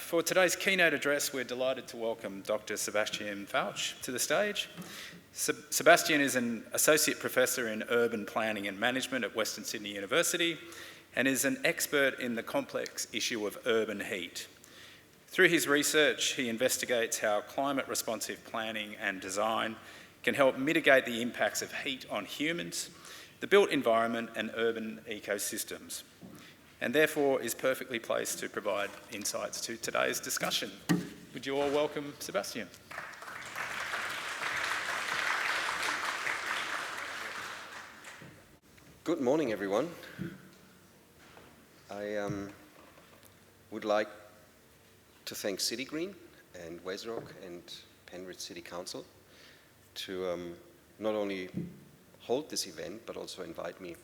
For today's keynote address, we're delighted to welcome Dr. Sebastian Pfautsch to the stage. Sebastian is an Associate Professor in Urban Planning and Management at Western Sydney University and is an expert in the complex issue of urban heat. Through his research, he investigates how climate-responsive planning and design can help mitigate the impacts of heat on humans, the built environment and urban ecosystems, and therefore is perfectly placed to provide insights to today's discussion. Would you all welcome Sebastian? Good morning, everyone. I would like to thank Citygreen and Wesrock and Penrith City Council to not only hold this event, but also invite me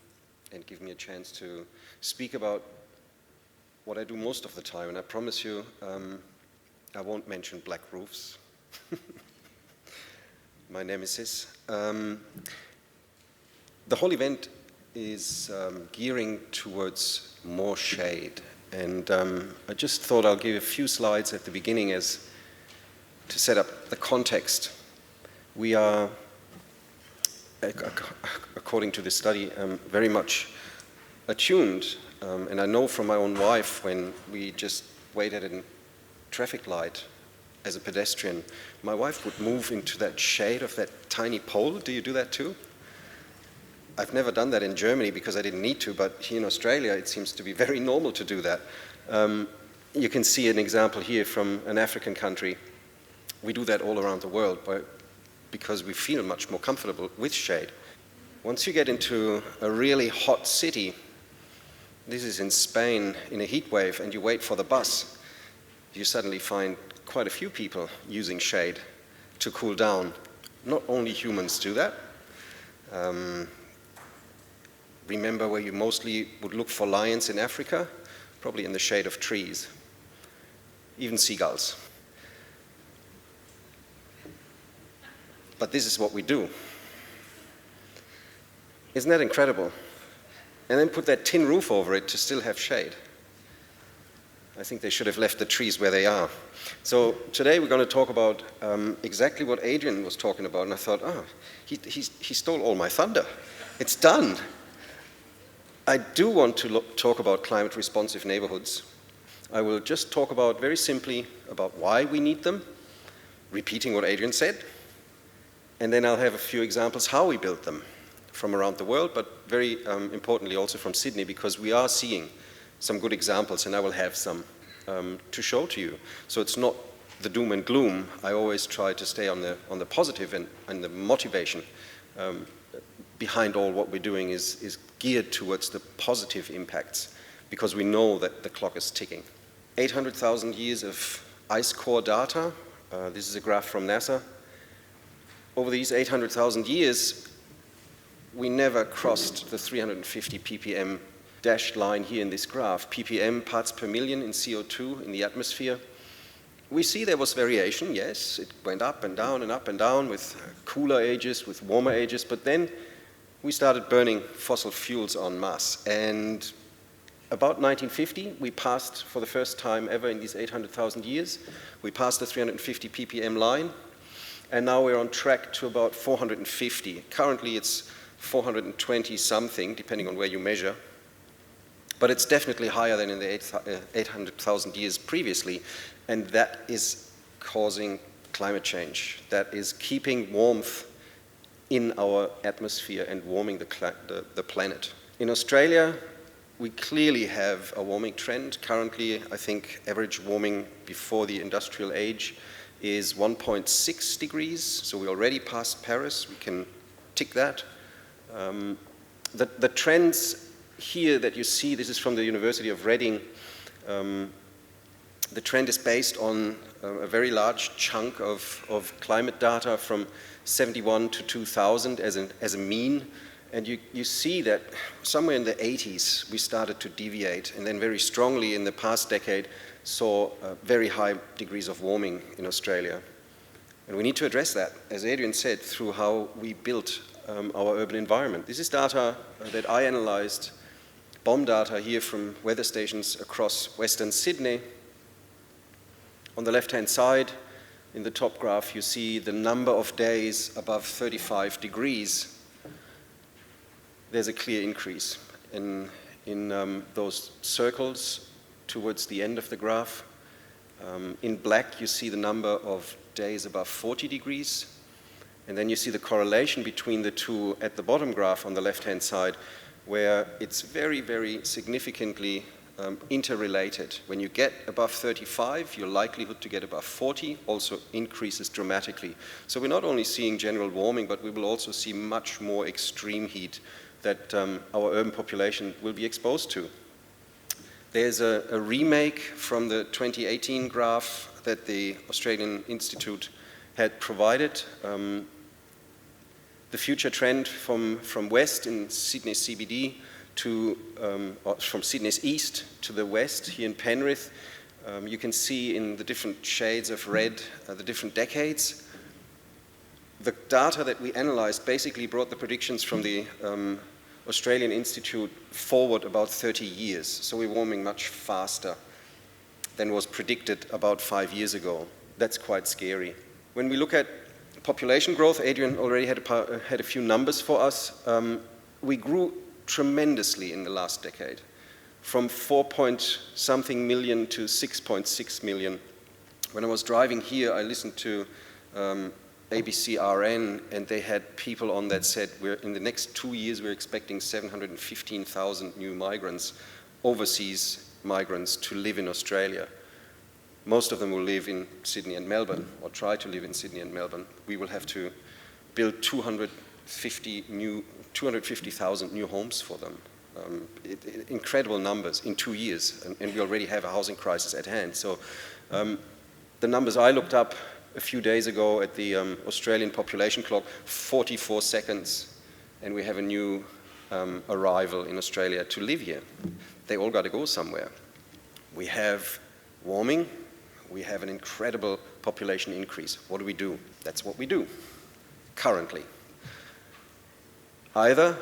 and give me a chance to speak about what I do most of the time. And I promise you, I won't mention black roofs. My nemesis. The whole event is gearing towards more shade. And I just thought I'll give a few slides at the beginning as to set up the context. We are, according to this study, very much attuned, and I know from my own wife when we just waited at a traffic light as a pedestrian, my wife would move into that shade of that tiny pole. Do you do that too? I've never done that in Germany because I didn't need to, but here in Australia it seems to be very normal to do that. You can see an example here from an African country. We do that all around the world because we feel much more comfortable with shade. Once you get into a really hot city, this is in Spain in a heat wave, and you wait for the bus, you suddenly find quite a few people using shade to cool down. Not only humans do that. Remember where you mostly would look for lions in Africa? Probably in the shade of trees. Even seagulls. But this is what we do. Isn't that incredible? And then put that tin roof over it to still have shade. I think they should have left the trees where they are. So today we're going to talk about exactly what Adrian was talking about, and I thought, he stole all my thunder. It's done. I do want to talk about climate responsive neighborhoods. I will just talk about, very simply, about why we need them, repeating what Adrian said, and then I'll have a few examples how we build them from around the world, but very importantly also from Sydney, because we are seeing some good examples, and I will have some to show to you. So it's not the doom and gloom. I always try to stay on the positive, and the motivation behind all what we're doing is geared towards the positive impacts, because we know that the clock is ticking. 800,000 years of ice core data. This is a graph from NASA. Over these 800,000 years, we never crossed the 350 ppm dashed line here in this graph. ppm, parts per million in CO2 in the atmosphere. We see there was variation, yes. It went up and down and up and down with cooler ages, with warmer ages, but then we started burning fossil fuels en masse. And about 1950, we passed, for the first time ever in these 800,000 years, we passed the 350 ppm line, and now we're on track to about 450. Currently it's 420 something, depending on where you measure. But it's definitely higher than in the 800,000 years previously, and that is causing climate change. That is keeping warmth in our atmosphere and warming the planet. In Australia, we clearly have a warming trend. Currently, I think average warming before the industrial age is 1.6 degrees, so we already passed Paris. We can tick that. The trends here that you see, this is from the University of Reading. The trend is based on a very large chunk of climate data from 71 to 2000 as a mean. And you see that somewhere in the 80s we started to deviate, and then very strongly in the past decade saw very high degrees of warming in Australia. And we need to address that, as Adrian said, through how we built our urban environment. This is data that I analyzed, bomb data here from weather stations across Western Sydney. On the left-hand side, in the top graph, you see the number of days above 35 degrees. There's a clear increase in those circles towards the end of the graph. In black, you see the number of days above 40 degrees. And then you see the correlation between the two at the bottom graph on the left-hand side, where it's very, very significantly interrelated. When you get above 35, your likelihood to get above 40 also increases dramatically. So we're not only seeing general warming, but we will also see much more extreme heat that our urban population will be exposed to. There's a remake from the 2018 graph that the Australian Institute had provided. The future trend from west in Sydney CBD to, or from Sydney's east to the west here in Penrith, you can see in the different shades of red the different decades. The data that we analyzed basically brought the predictions from the Australian Institute forward about 30 years. So we're warming much faster than was predicted about 5 years ago. That's quite scary. When we look at population growth, Adrian already had a few numbers for us. We grew tremendously in the last decade, from 4-point-something million to 6.6 million. When I was driving here, I listened to ABC RN, and they had people on that said, in the next 2 years, we're expecting 715,000 new migrants, overseas migrants, to live in Australia. Most of them will live in Sydney and Melbourne, or try to live in Sydney and Melbourne. We will have to build 250,000 new homes for them. Incredible numbers in 2 years, and we already have a housing crisis at hand. So the numbers I looked up a few days ago at the Australian population clock, 44 seconds, and we have a new arrival in Australia to live here. They all got to go somewhere. We have warming. We have an incredible population increase. What do we do? That's what we do currently. Either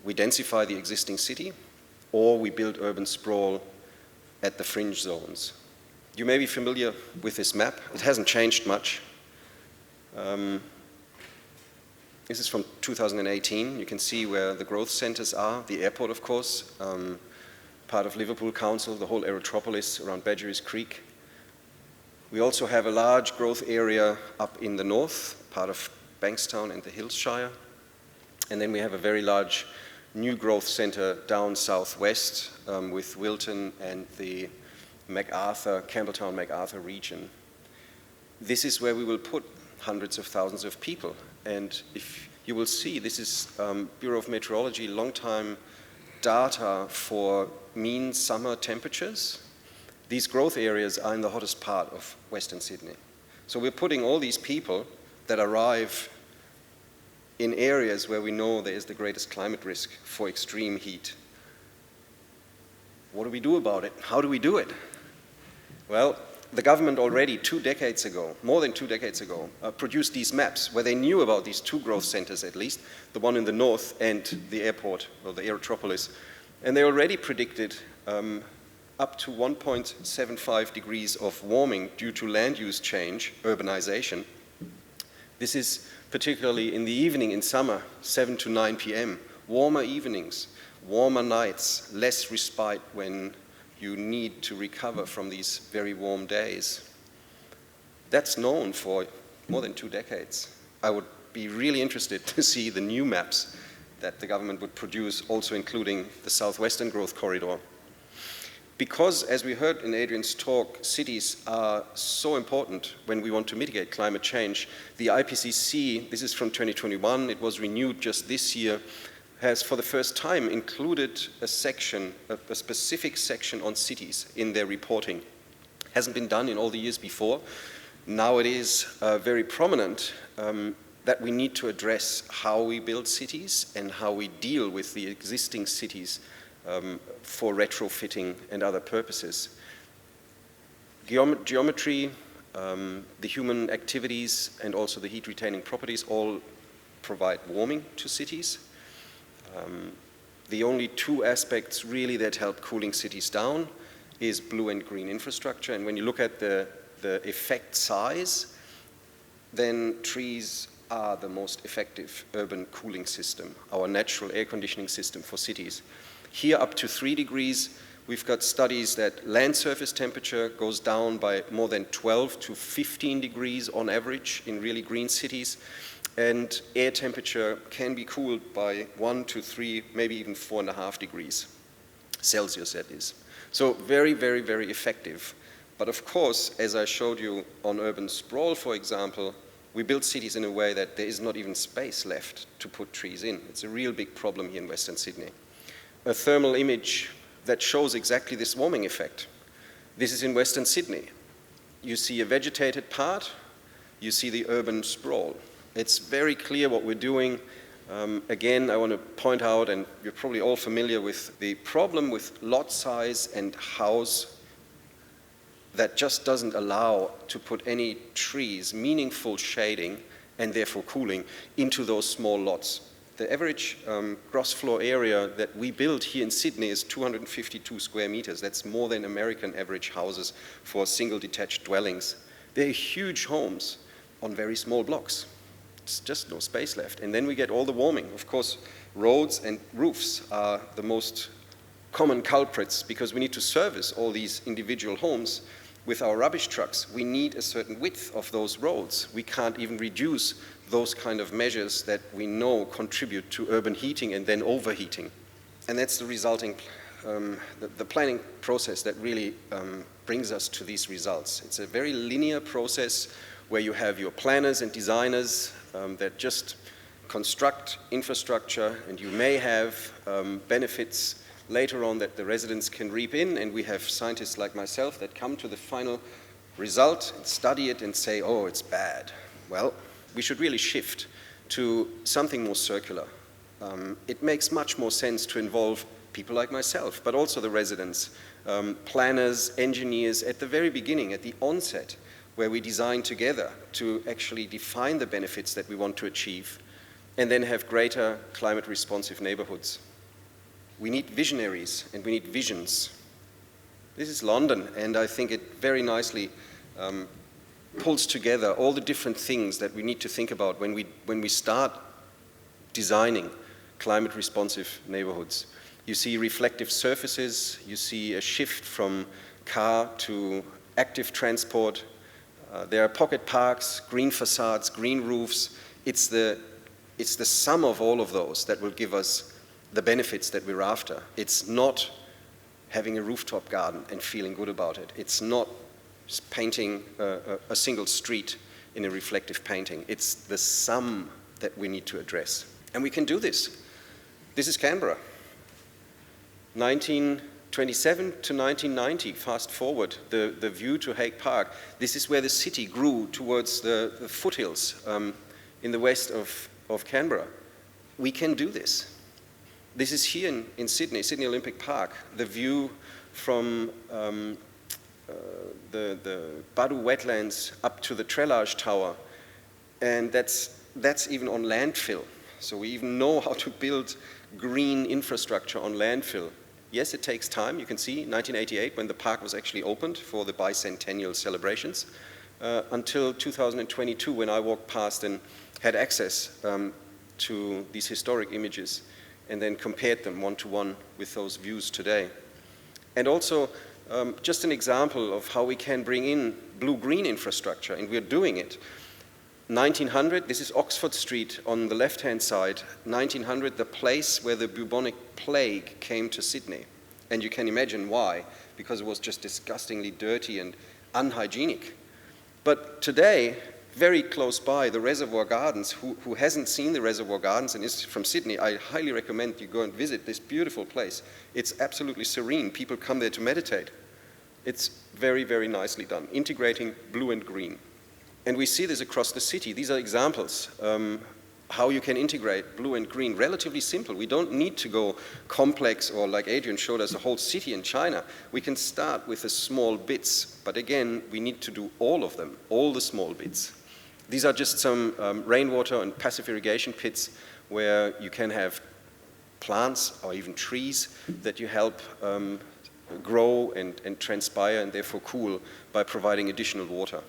we densify the existing city, or we build urban sprawl at the fringe zones. You may be familiar with this map. It hasn't changed much. This is from 2018. You can see where the growth centers are. The airport, of course, part of Liverpool Council, the whole aerotropolis around Badgerys Creek. We also have a large growth area up in the north, part of Bankstown and the Hillshire. And then we have a very large new growth center down southwest with Wilton and the Campbelltown-MacArthur region. This is where we will put hundreds of thousands of people. And if you will see, this is Bureau of Meteorology long-time data for mean summer temperatures. These growth areas are in the hottest part of Western Sydney. So we're putting all these people that arrive in areas where we know there is the greatest climate risk for extreme heat. What do we do about it? How do we do it? Well, the government already 2 decades ago, more than 2 decades ago, produced these maps where they knew about these 2 growth centers at least, the one in the north and the airport, or the aerotropolis. And they already predicted up to 1.75 degrees of warming due to land use change, urbanization. This is particularly in the evening in summer, 7 to 9 p.m. Warmer evenings, warmer nights, less respite when you need to recover from these very warm days. That's known for more than 2 decades. I would be really interested to see the new maps that the government would produce, also including the southwestern growth corridor. Because, as we heard in Adrian's talk, cities are so important when we want to mitigate climate change. The IPCC, this is from 2021, it was renewed just this year, has for the first time included a section, a specific section on cities in their reporting. Hasn't been done in all the years before. Now it is very prominent that we need to address how we build cities and how we deal with the existing cities for retrofitting and other purposes. Geometry, the human activities, and also the heat-retaining properties all provide warming to cities. The only 2 aspects really that help cooling cities down is blue and green infrastructure. And when you look at the effect size, then trees are the most effective urban cooling system, our natural air conditioning system for cities. Here up to 3 degrees, we've got studies that land surface temperature goes down by more than 12 to 15 degrees on average in really green cities. And air temperature can be cooled by 1 to 3, maybe even 4.5 degrees Celsius, that is. So very, very, very effective. But of course, as I showed you on urban sprawl, for example, we build cities in a way that there is not even space left to put trees in. It's a real big problem here in Western Sydney. A thermal image that shows exactly this warming effect. This is in Western Sydney. You see a vegetated part, you see the urban sprawl. It's very clear what we're doing. Again, I want to point out, and you're probably all familiar with the problem with lot size and house that just doesn't allow to put any trees, meaningful shading, and therefore cooling, into those small lots. The average gross floor area that we build here in Sydney is 252 square meters. That's more than American average houses for single detached dwellings. They're huge homes on very small blocks. It's just no space left. And then we get all the warming. Of course, roads and roofs are the most common culprits because we need to service all these individual homes with our rubbish trucks. We need a certain width of those roads. We can't even reduce those kind of measures that we know contribute to urban heating and then overheating. And that's the resulting, the planning process that really brings us to these results. It's a very linear process where you have your planners and designers that just construct infrastructure, and you may have benefits later on that the residents can reap in, and we have scientists like myself that come to the final result and study it and say, oh, it's bad. Well, we should really shift to something more circular. It makes much more sense to involve people like myself, but also the residents, planners, engineers at the very beginning, at the onset, where we design together to actually define the benefits that we want to achieve, and then have greater climate responsive neighborhoods. We need visionaries and we need visions. This is London, and I think it very nicely pulls together all the different things that we need to think about when we start designing climate responsive neighborhoods. You see reflective surfaces, you see a shift from car to active transport. There are pocket parks, green facades, green roofs. It's the sum of all of those that will give us the benefits that we're after. It's not having a rooftop garden and feeling good about it. It's not painting a single street in a reflective painting. It's the sum that we need to address. And we can do this. This is Canberra. 1927 to 1990, fast forward, the view to Hague Park. This is where the city grew towards the foothills in the west of Canberra. We can do this. This is here in Sydney, Sydney Olympic Park, the view from the Badu wetlands up to the Trellage Tower. And that's even on landfill. So we even know how to build green infrastructure on landfill. Yes, it takes time. You can see 1988 when the park was actually opened for the bicentennial celebrations, until 2022 when I walked past and had access to these historic images, and then compared them one-to-one with those views today. And also, just an example of how we can bring in blue-green infrastructure, and we're doing it. 1900, this is Oxford Street on the left-hand side. 1900, the place where the bubonic plague came to Sydney. And you can imagine why, because it was just disgustingly dirty and unhygienic. But today, very close by, the Reservoir Gardens. Who hasn't seen the Reservoir Gardens and is from Sydney, I highly recommend you go and visit this beautiful place. It's absolutely serene. People come there to meditate. It's very, very nicely done, integrating blue and green. And we see this across the city. These are examples how you can integrate blue and green. Relatively simple. We don't need to go complex or, like Adrian showed us, a whole city in China. We can start with the small bits, but again, we need to do all of them, all the small bits. These are just some rainwater and passive irrigation pits where you can have plants or even trees that you help grow and transpire and therefore cool by providing additional water.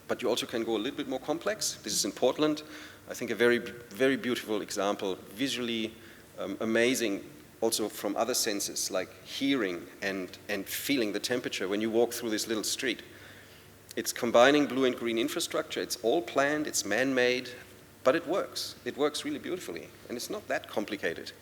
But you also can go a little bit more complex. This is in Portland. I think a very, very beautiful example, visually amazing, also from other senses, like hearing and feeling the temperature when you walk through this little street. It's combining blue and green infrastructure. It's all planned, it's man-made, but it works. It works really beautifully, and it's not that complicated.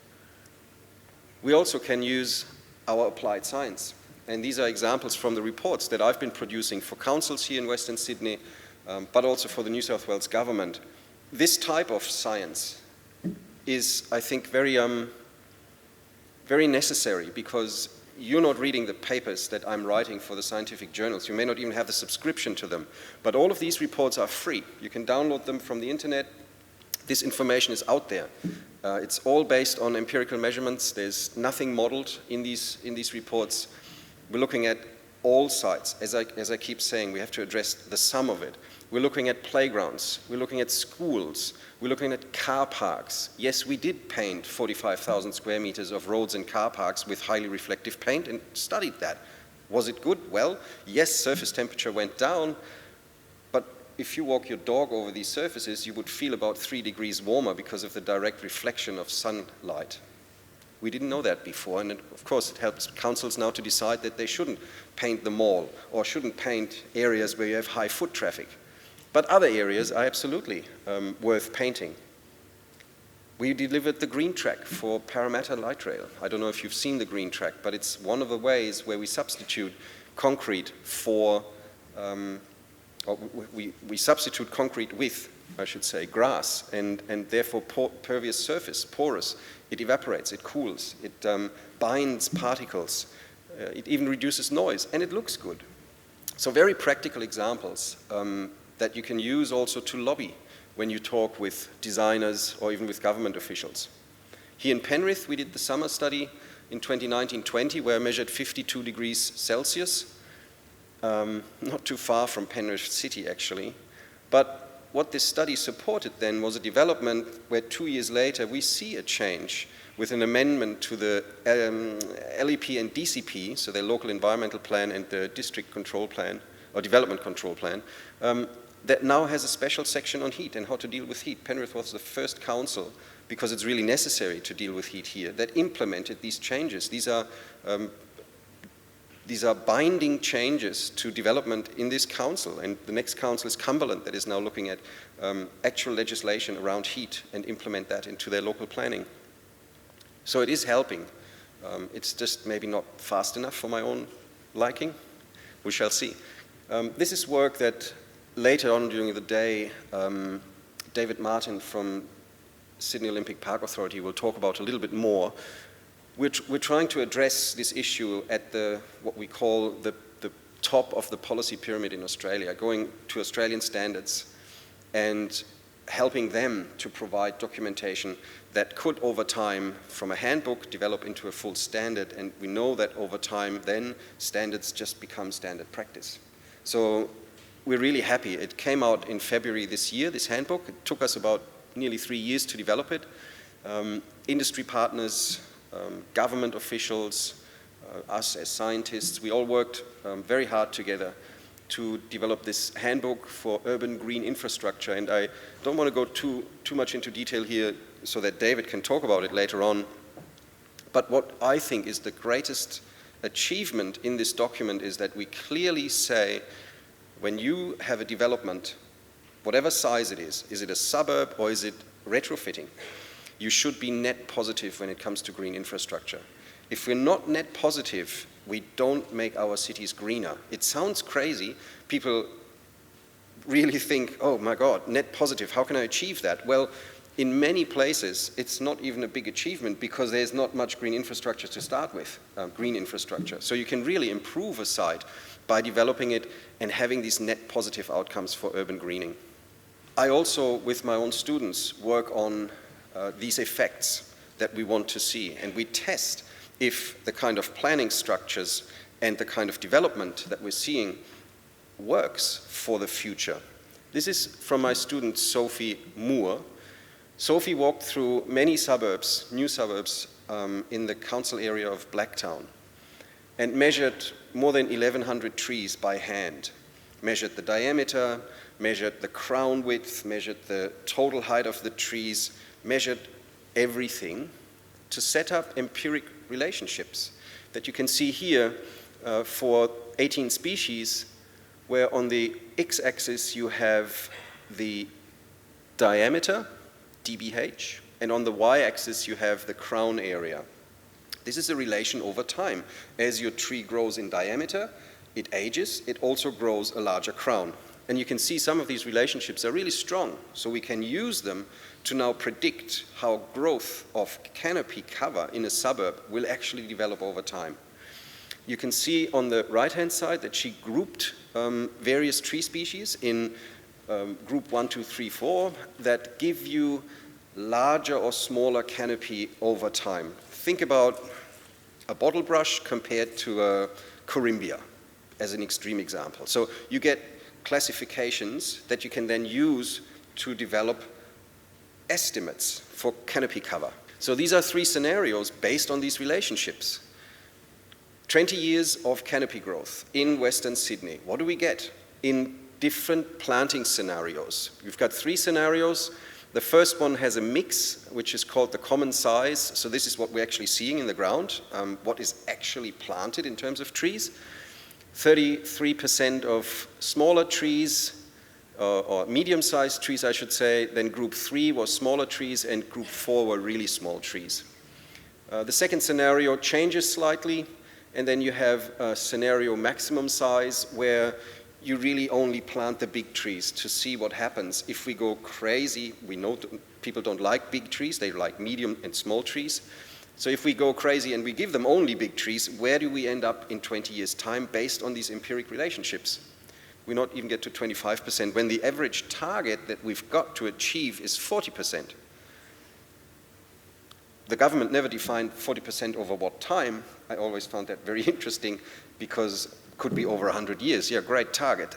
We also can use our applied science. And these are examples from the reports that I've been producing for councils here in Western Sydney, but also for the New South Wales government. This type of science is, I think, very necessary, because you're not reading the papers that I'm writing for the scientific journals. You may not even have the subscription to them. But all of these reports are free. You can download them from the internet. This information is out there. It's all based on empirical measurements. There's nothing modeled in these reports. We're looking at all sites. As I keep saying, we have to address the sum of it. We're looking at playgrounds. We're looking at schools. We're looking at car parks. Yes, we did paint 45,000 square meters of roads and car parks with highly reflective paint and studied that. Was it good? Well, yes, surface temperature went down, but if you walk your dog over these surfaces, you would feel about 3 degrees warmer because of the direct reflection of sunlight. We didn't know that before, and of course it helps councils now to decide that they shouldn't paint the mall or shouldn't paint areas where you have high foot traffic. But other areas are absolutely worth painting. We delivered the green track for Parramatta Light Rail. I don't know if you've seen the green track, but it's one of the ways where we substitute concrete for, we substitute concrete with, I should say, grass, and therefore pervious surface, porous. It evaporates, it cools, it binds particles, it even reduces noise, and it looks good. So very practical examples that you can use also to lobby when you talk with designers or even with government officials. Here in Penrith, we did the summer study in 2019-20, where I measured 52 degrees Celsius, not too far from Penrith City, actually. But what this study supported then was a development where 2 years later we see a change with an amendment to the LEP and DCP, so their local environmental plan and the district control plan, or development control plan, that now has a special section on heat and how to deal with heat. Penrith was the first council, because it's really necessary to deal with heat here, that implemented these changes. These are binding changes to development in this council, and the next council is Cumberland, that is now looking at actual legislation around heat and implement that into their local planning. So it is helping. It's just maybe not fast enough for my own liking. We shall see. This is work that later on during the day, David Martin from Sydney Olympic Park Authority will talk about a little bit more. We're trying to address this issue at what we call the top of the policy pyramid in Australia, going to Australian standards and helping them to provide documentation that could over time, from a handbook, develop into a full standard. And we know that over time then standards just become standard practice. So we're really happy. It came out in February this year, this handbook. It took us about nearly 3 years to develop it. Industry partners, government officials, us as scientists, we all worked very hard together to develop this handbook for urban green infrastructure. And I don't want to go too much into detail here so that David can talk about it later on. But what I think is the greatest achievement in this document is that we clearly say, when you have a development, whatever size it is it a suburb or is it retrofitting, you should be net positive when it comes to green infrastructure. If we're not net positive, we don't make our cities greener. It sounds crazy. People really think, oh my God, net positive, how can I achieve that? Well, in many places, it's not even a big achievement because there's not much green infrastructure to start with, green infrastructure. So you can really improve a site by developing it and having these net positive outcomes for urban greening. I also, with my own students, work on these effects that we want to see, and we test if the kind of planning structures and the kind of development that we're seeing works for the future. This is from my student Sophie Moore. Sophie walked through many suburbs, new suburbs, in the council area of Blacktown. and measured more than 1,100 trees by hand. Measured the diameter, measured the crown width, measured the total height of the trees, measured everything to set up empiric relationships that you can see here for 18 species, where on the x-axis you have the diameter, dBH, and on the y-axis you have the crown area. This is a relation over time. As your tree grows in diameter, it ages, it also grows a larger crown. And you can see some of these relationships are really strong, so we can use them to now predict how growth of canopy cover in a suburb will actually develop over time. You can see on the right-hand side that she grouped various tree species in group 1, 2, 3, 4 that give you larger or smaller canopy over time. Think about a bottle brush compared to a corymbia as an extreme example. So you get classifications that you can then use to develop estimates for canopy cover. So these are 3 scenarios based on these relationships. 20 years of canopy growth in Western Sydney. What do we get in different planting scenarios? We've got 3 scenarios. The first one has a mix, which is called the common size. So this is what we're actually seeing in the ground, what is actually planted in terms of trees. 33% of smaller trees, or medium-sized trees, I should say. Then group 3 was smaller trees, and group 4 were really small trees. The second scenario changes slightly, and then you have a scenario maximum size where you really only plant the big trees to see what happens. If we go crazy, we know people don't like big trees, they like medium and small trees. So if we go crazy and we give them only big trees, where do we end up in 20 years' time based on these empiric relationships? We not even get to 25% when the average target that we've got to achieve is 40%. The government never defined 40% over what time. I always found that very interesting because it could be over 100 years. Yeah, great target.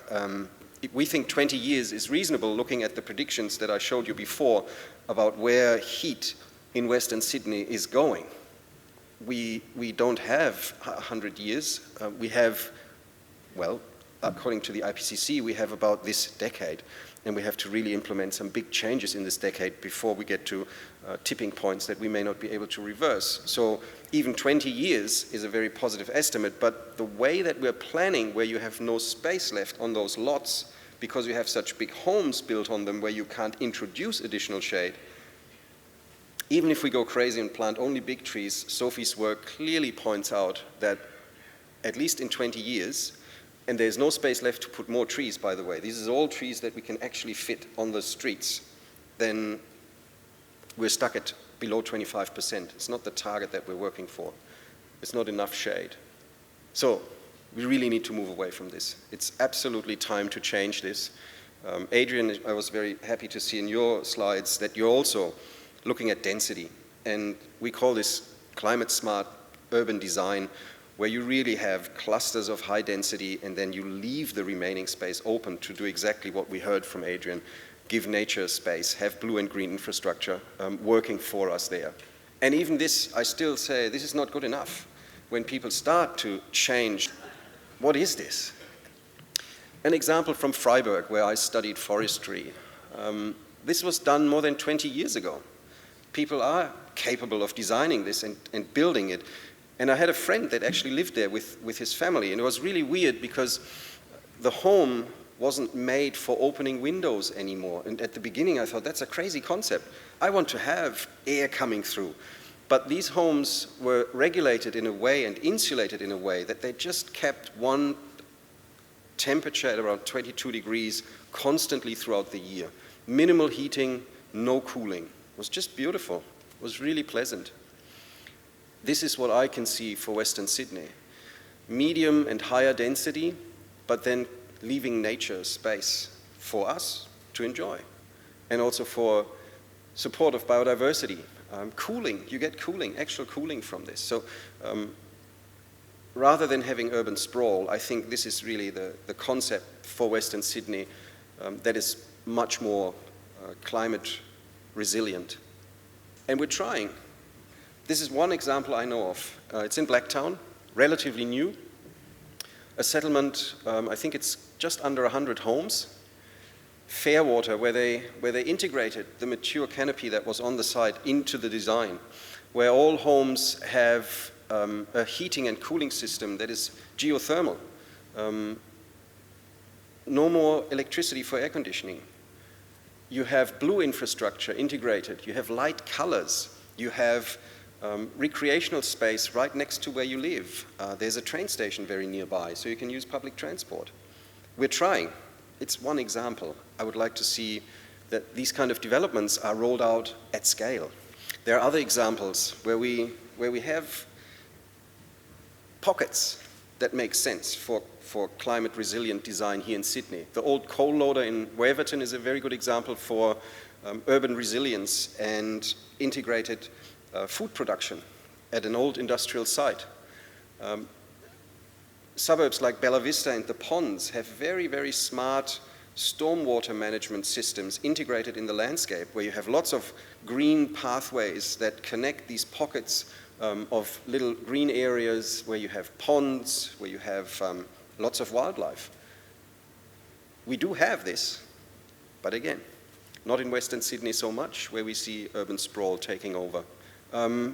We think 20 years is reasonable looking at the predictions that I showed you before about where heat in Western Sydney is going. We don't have 100 years. We have, well, according to the IPCC, we have about this decade, and we have to really implement some big changes in this decade before we get to tipping points that we may not be able to reverse. So even 20 years is a very positive estimate, but the way that we're planning, where you have no space left on those lots because you have such big homes built on them where you can't introduce additional shade, even if we go crazy and plant only big trees, Sophie's work clearly points out that at least in 20 years, and there's no space left to put more trees, by the way, these are all trees that we can actually fit on the streets, then we're stuck at below 25%. It's not the target that we're working for. It's not enough shade. So we really need to move away from this. It's absolutely time to change this. Adrian, I was very happy to see in your slides that you're also looking at density, and we call this climate smart urban design, where you really have clusters of high density and then you leave the remaining space open to do exactly what we heard from Adrian, give nature space, have blue and green infrastructure working for us there. And even this, I still say, this is not good enough. When people start to change, what is this? An example from Freiburg, where I studied forestry. This was done more than 20 years ago. People are capable of designing this and building it. And I had a friend that actually lived there with his family, and it was really weird because the home wasn't made for opening windows anymore. And at the beginning I thought, that's a crazy concept. I want to have air coming through. But these homes were regulated in a way and insulated in a way that they just kept one temperature at around 22 degrees constantly throughout the year. Minimal heating, no cooling. It was just beautiful. It was really pleasant. This is what I can see for Western Sydney. Medium and higher density, but then leaving nature space for us to enjoy. And also for support of biodiversity. Cooling, you get cooling, actual cooling from this. So rather than having urban sprawl, I think this is really the concept for Western Sydney that is much more climate resilient. And we're trying. This is one example I know of. It's in Blacktown, relatively new. A settlement, I think it's just under 100 homes. Fairwater, where they integrated the mature canopy that was on the site into the design, where all homes have a heating and cooling system that is geothermal. No more electricity for air conditioning. You have blue infrastructure integrated. You have light colors. You have recreational space right next to where you live. There's a train station very nearby, so you can use public transport. We're trying. It's one example. I would like to see that these kind of developments are rolled out at scale. There are other examples where we have pockets that make sense for climate resilient design here in Sydney. The old coal loader in Waverton is a very good example for urban resilience and integrated food production at an old industrial site. Suburbs like Bella Vista and the Ponds have very, very smart stormwater management systems integrated in the landscape, where you have lots of green pathways that connect these pockets of little green areas, where you have ponds, where you have lots of wildlife. We do have this, but again, not in Western Sydney so much, where we see urban sprawl taking over.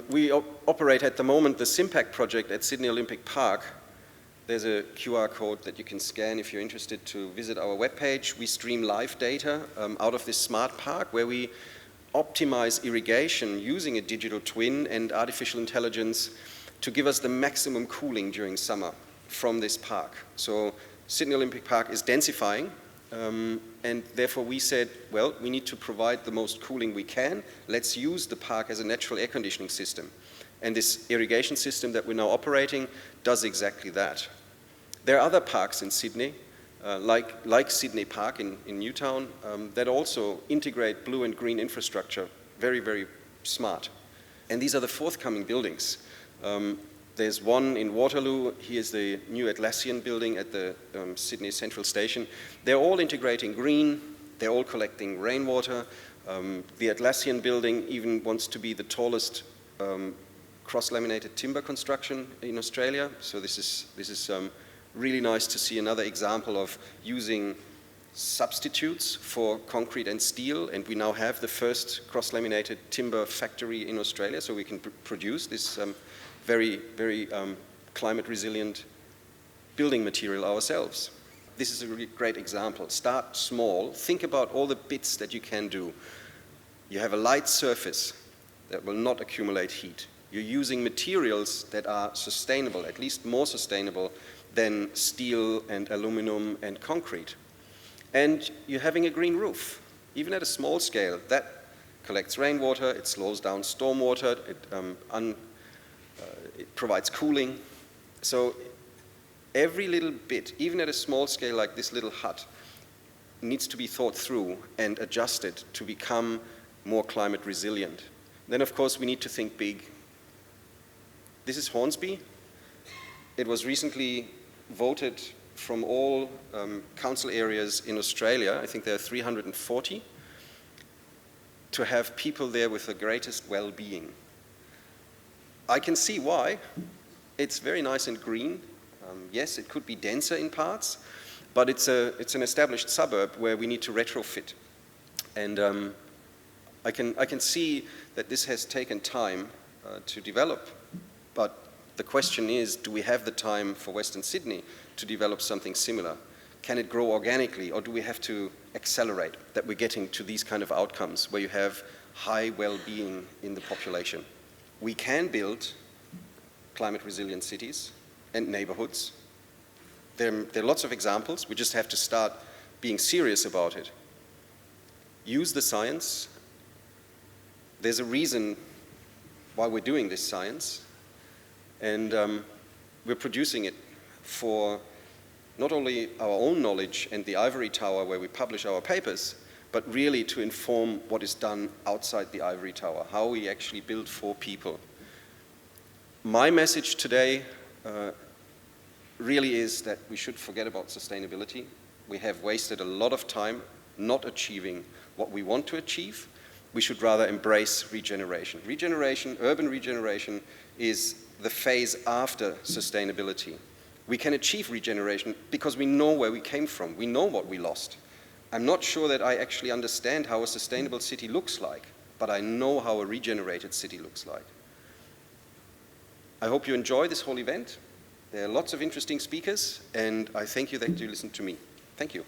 We operate at the moment the SIMPACT project at Sydney Olympic Park. There's a QR code that you can scan if you're interested to visit our webpage. We stream live data out of this smart park, where we optimize irrigation using a digital twin and artificial intelligence to give us the maximum cooling during summer from this park. So Sydney Olympic Park is densifying, and therefore we said, well, we need to provide the most cooling we can. Let's use the park as a natural air conditioning system. And this irrigation system that we're now operating does exactly that. There are other parks in Sydney, like Sydney Park in Newtown, that also integrate blue and green infrastructure, very, very smart. And these are the forthcoming buildings. There's one in Waterloo. Here's the new Atlassian building at the Sydney Central Station. They're all integrating green. They're all collecting rainwater. The Atlassian building even wants to be the tallest cross-laminated timber construction in Australia. So this is really nice to see another example of using substitutes for concrete and steel, and we now have the first cross-laminated timber factory in Australia, so we can produce this very, very climate-resilient building material ourselves. This is a really great example. Start small. Think about all the bits that you can do. You have a light surface that will not accumulate heat. You're using materials that are sustainable, at least more sustainable than steel and aluminum and concrete. And you're having a green roof, even at a small scale. That collects rainwater, it slows down stormwater, it provides cooling. So every little bit, even at a small scale like this little hut, needs to be thought through and adjusted to become more climate resilient. Then, of course, we need to think big. This is Hornsby. It was recently voted from all council areas in Australia, I think there are 340, to have people there with the greatest well-being. I can see why. It's very nice and green. Yes, it could be denser in parts, but it's an established suburb where we need to retrofit. And I can see that this has taken time to develop, but the question is, do we have the time for Western Sydney to develop something similar? Can it grow organically, or do we have to accelerate that we're getting to these kind of outcomes where you have high well-being in the population? We can build climate-resilient cities and neighborhoods. There are lots of examples. We just have to start being serious about it. Use the science. There's a reason why we're doing this science. And we're producing it for not only our own knowledge and the ivory tower where we publish our papers, but really to inform what is done outside the ivory tower, how we actually build for people. My message today really is that we should forget about sustainability. We have wasted a lot of time not achieving what we want to achieve. We should rather embrace regeneration. Regeneration, urban regeneration, is the phase after sustainability. We can achieve regeneration because we know where we came from. We know what we lost. I'm not sure that I actually understand how a sustainable city looks like, but I know how a regenerated city looks like. I hope you enjoy this whole event. There are lots of interesting speakers, and I thank you that you listened to me. Thank you.